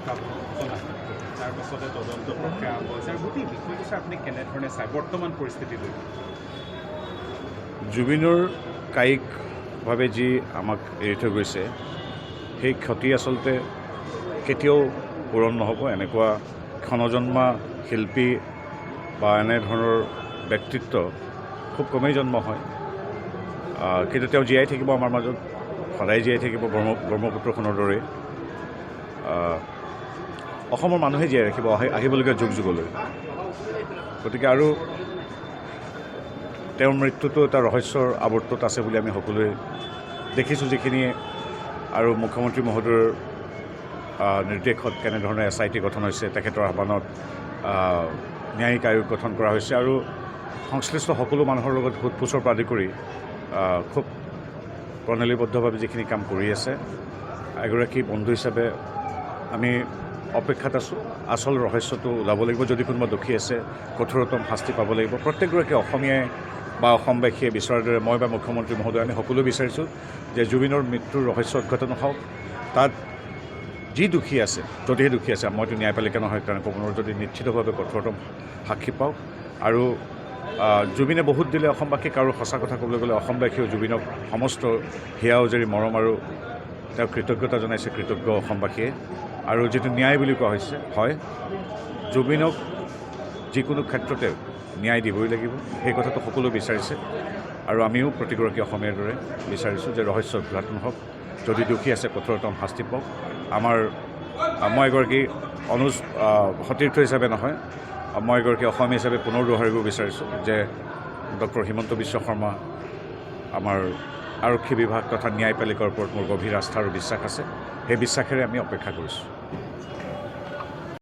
জনায় তাৰ পাছতে তদন্ত প্ৰক্ৰিয়া আৰম্ভ হৈছে আৰু গোটেই বিষয়টো আপুনি কেনেধৰণে চায় বৰ্তমান পৰিস্থিতিলৈ? জুবিনৰ কায়িকভাৱে যি আমাক এৰি থৈ গৈছে সেই ক্ষতি আচলতে কেতিয়াও পূৰণ নহ'ব। এনেকুৱা ক্ষণজন্মা শিল্পী বা এনেধৰণৰ ব্যক্তিত্ব খুব কমেই জন্ম হয়, কিন্তু তেওঁ জীয়াই থাকিব আমাৰ মাজত, সদায় জীয়াই থাকিব ব্ৰহ্মপুত্ৰখনৰ দৰে। অসমৰ মানুহে জীয়াই ৰাখিব আহিবলগীয়া যুগ যুগলৈ। গতিকে আৰু তেওঁৰ মৃত্যুটো এটা ৰহস্যৰ আৱৰ্তত আছে বুলি আমি সকলোৱে দেখিছোঁ, যিখিনি আৰু মুখ্যমন্ত্ৰী মহোদয়ৰ নিৰ্দেশত কেনেধৰণে SIT গঠন হৈছে, তেখেতৰ আহ্বানত ন্যায়িক আয়োগ গঠন কৰা হৈছে আৰু সংশ্লিষ্ট সকলো মানুহৰ লগত সোধপোছৰ পৰা আদি কৰি খুব প্ৰণালীবদ্ধভাৱে যিখিনি কাম কৰি আছে। এগৰাকী বন্ধু হিচাপে আমি অপেক্ষাত আছোঁ। আচল ৰহস্যটো ওলাব লাগিব। যদি কোনোবা দোষী আছে কঠোৰতম শাস্তি পাব লাগিব। প্ৰত্যেকগৰাকী অসমীয়াই বা অসমবাসীয়ে বিচৰাৰ দৰে মই বা মুখ্যমন্ত্ৰী মহোদয় আমি সকলোৱে বিচাৰিছোঁ যে জুবিনৰ মৃত্যুৰ ৰহস্য উদ্ঘাটন হওক। তাত যি দোষী আছে, যদিহে দোষী আছে, মইতো ন্যায়পালিকা নহয় কাৰণে ক'ব নোৱাৰোঁ, যদি নিশ্চিতভাৱে কঠোৰতম সাক্ষী পাওক। আৰু জুবিনে বহুত দিলে অসমবাসীক, আৰু সঁচা কথা ক'বলৈ গ'লে অসমবাসীয়েও জুবিনক সমস্ত হিয়া উজাৰি মৰম আৰু তেওঁক কৃতজ্ঞতা জনাইছে, কৃতজ্ঞ অসমবাসীয়ে। আৰু যিটো ন্যায় বুলি কোৱা হৈছে, হয়, জুবিনক যিকোনো ক্ষেত্ৰতে ন্যায় দিবই লাগিব, সেই কথাটো সকলোৱে বিচাৰিছে আৰু আমিও প্ৰতিগৰাকী অসমীয়াৰ দৰে বিচাৰিছোঁ যে ৰহস্য উদ্ঘাটন হওক। যদি দোষী আছে কঠোৰতম শাস্তি পাওক। মই এগৰাকী সতীৰ্থ হিচাপে নহয়, মই এগৰাকী অসমীয়া হিচাপে পুনৰ দোহাৰিব বিচাৰিছোঁ যে ডক্টৰ হিমন্ত বিশ্ব শৰ্মা আমাৰ আৰক্ষী বিভাগ তথা ন্যায়পালিকাৰ ওপৰত মোৰ গভীৰ আস্থা আৰু বিশ্বাস আছে। সেই বিশ্বাসেৰে আমি অপেক্ষা কৰিছোঁ।